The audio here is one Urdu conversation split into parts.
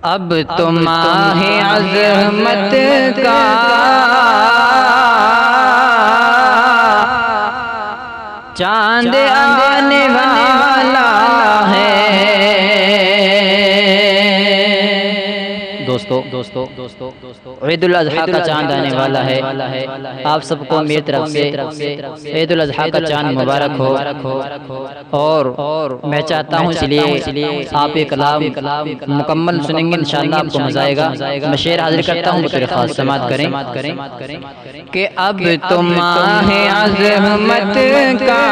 اب تو ماہ عظمت کا چاند آنے والا ہے۔ دوستو عید الاضحیٰ کا چاند آنے والا ہے۔ آپ سب کو میری طرف سے عید الاضحیٰ کا چاند مبارک ہو، اور میں چاہتا ہوں اس لیے آپ ایک کلام مکمل سنیں گے، انشاءاللہ آپ کو مزہ آئے گا۔ میں شعر حاضر کرتا ہوں، بطور خاص سماعت کریں کہ اب تو ماہ عظمت کا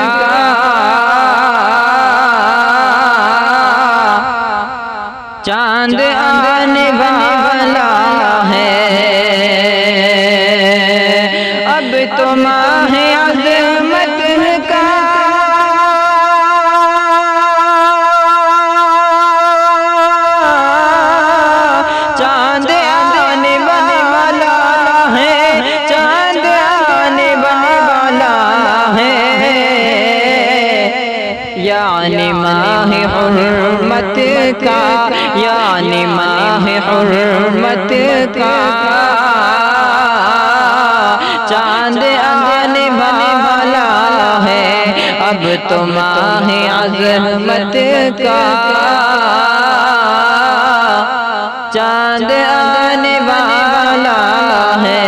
چاند آنے والا ہے۔ اب تو ماہ عظمت کا چاند آنے والا ہے، چاند آنے والا ہے، یعنی ماہ حرمت کا، یعنی ماہ حرمت کا چاند آنے والا ہے۔ اب تو ماہ عظمت کا چاند آنے والا ہے۔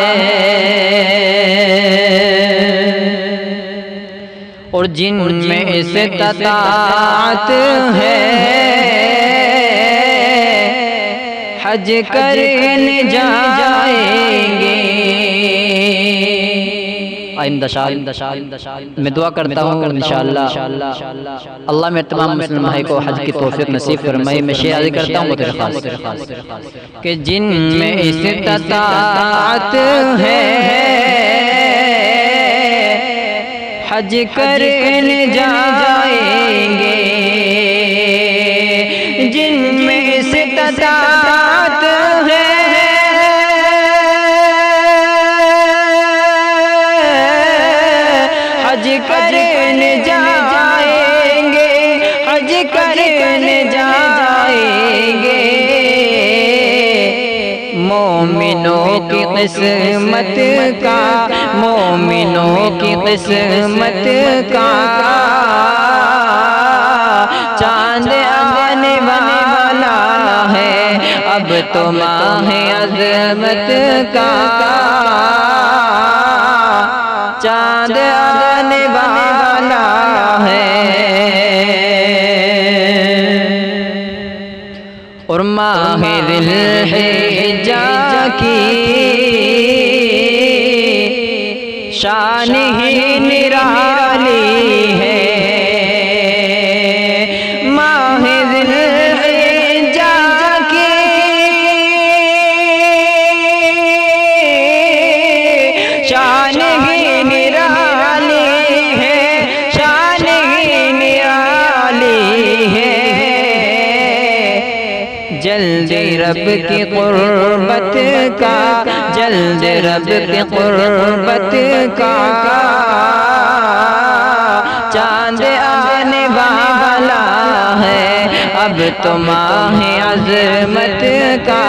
اور جن میں استطاعت ہے حج کرنے جائیں گے۔ آئندہ سال میں دعا کرتا ہوں انشاءاللہ اللہ میرے تمام مسلم بھائی کو حج کی توفیق نصیب فرمائے۔ میں شعر عرض کرتا ہوں بطور خاص کہ جن میں استطاعت ہے حج کرنے جائیں گے، جن میں استطاعت ہے حج کرنے جائیں گے، حج کرنے جائیں گے۔ مومنوں کی قسمت کا، مومنوں کی قسمت کا چاند آنے والا ہے۔ اب تو ماہ عظمت کا چاند آنے والا ہے۔ اور ماہ ذی الحجہ کی شان ہی نرالی ہے۔ ماہ ذی الحجہ کی شان ہی نرالی ہے، شان ہی نرالی ہے۔ جلد رب کی قربت کا، جلد رب کی قربت کا چاند آنے والا ہے۔ اب تو ماہ عظمت کا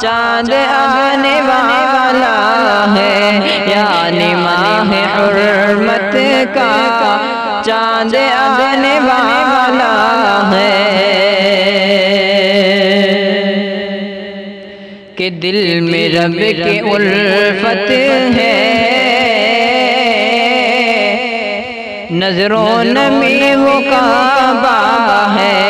چاند آنے والا ہے، یعنی ماہ حرمت کا چاند آنے والا ہے۔ کہ دل میں رب کی الفت ہے، نظروں نمی وہ کعبہ ہے۔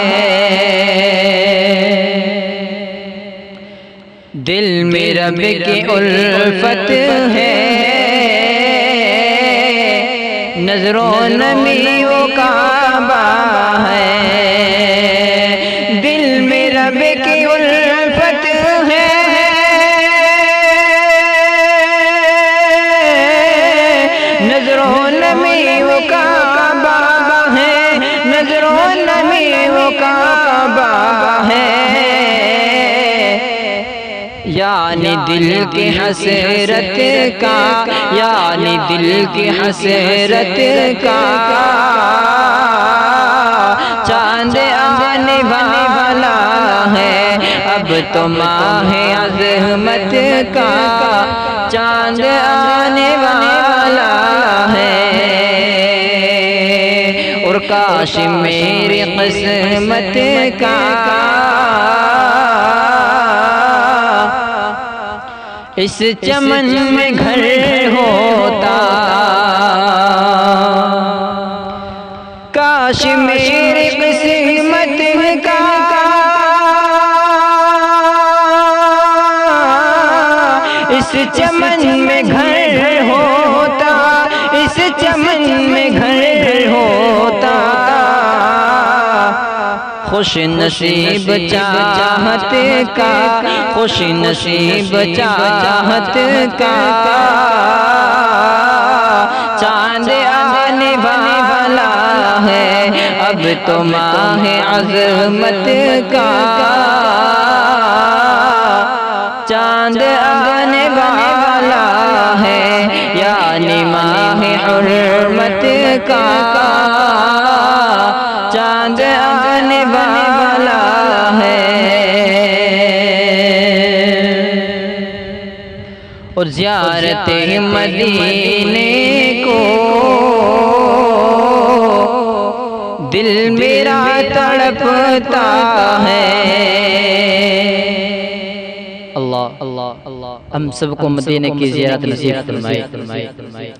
دل میں رب کی الفت ہے، نظروں نمی وہ کعبہ ہے۔ دل میں رب کی الفت ہے، نظروں نمی وہ کعبہ ہے، نظروں نمی وہ کعبہ ہے۔ یعنی دل کی حسرت کا، یعنی دل کی حسرت کا چاند آنے والا والا ہے، اب تو ماہ عظمت کا چاند آنے والا ہے، اور کاش میری قسمت کا اس چمن میں گھر ہوتا، کاش میری قسمت کا اس چمن میں گھر ہوتا، اس چمن میں گھر ہوتا، خوش نصیب چاہت کا، خوش نصیب چاہت کا چاند آنے والا ہے، اب تو ماہ عظمت کا چاند آنے والا ہے، یعنی ماہ حرمت کا چاند آنے والا ہے، اور زیارت مدینے کو دل میرا تڑپتا ہے، اللہ اللہ اللہ ہم سب کو مدینے کی زیارت نصیب فرمائے،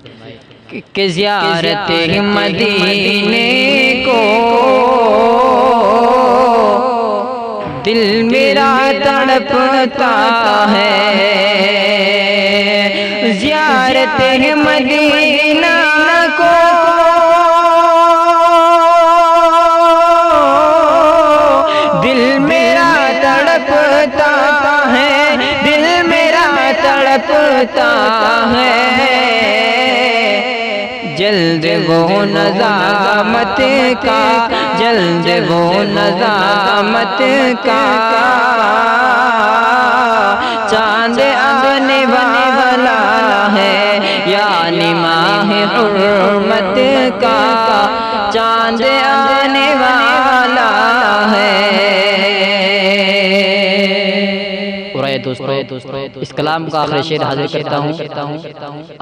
کہ زیارت مدینے کو دل میرا تڑپتا ہے، زیارت مدینہ کو دل میرا تڑپتا ہے، دل میرا تڑپتا ہے، جلد وہ نظامت کا، جلد وہ نظامت کا چاند آنے والا ہے، یعنی ماہ حرمت کا چاند آنے والا ہے، دوستو اس کلام کا آخری شعر حاضر کرتا ہوں،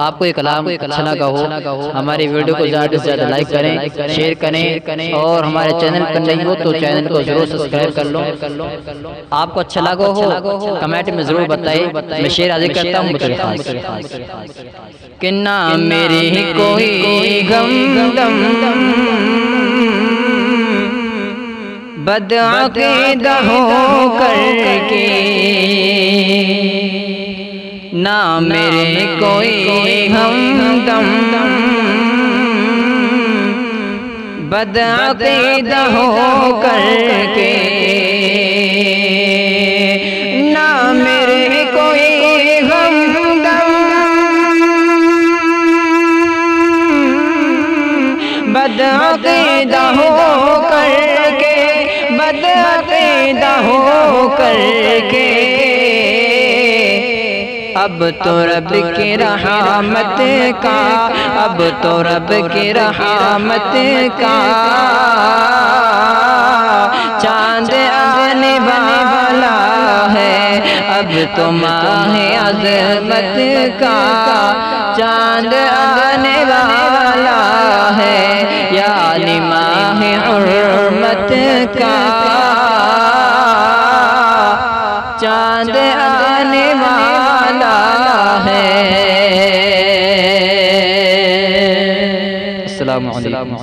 آپ کو یہ کلام اچھا لگا ہو ہماری ویڈیو کو زیادہ سے زیادہ لائک کریں، شیئر کریں، اور ہمارے چینل پر نہیں ہو تو چینل کو ضرور سبسکرائب کر لو، آپ کو اچھا لگا ہو کمنٹ میں ضرور بتائیں، میں شعر حاضر کرتا ہوں مطرب خاص، کہ نہ میری کوئی غم دم بدعقیدہ ہو کر کے، نہ میرے کوئی ہمدم بدعقیدہ ہو کر کے، نہ میرے کوئی ہمدم بدعقیدہ ہو کر کے، بدعقیدہ ہو کر کے، اب تو رب کی رحمت کا، اب تو رب کی رحمت کا چاند آنے والا ہے، اب تو ماہ عظمت کا چاند آنے والا ہے، یعنی ماہ حرمت کا چاند آنے والا ہے۔ السلام علیکم۔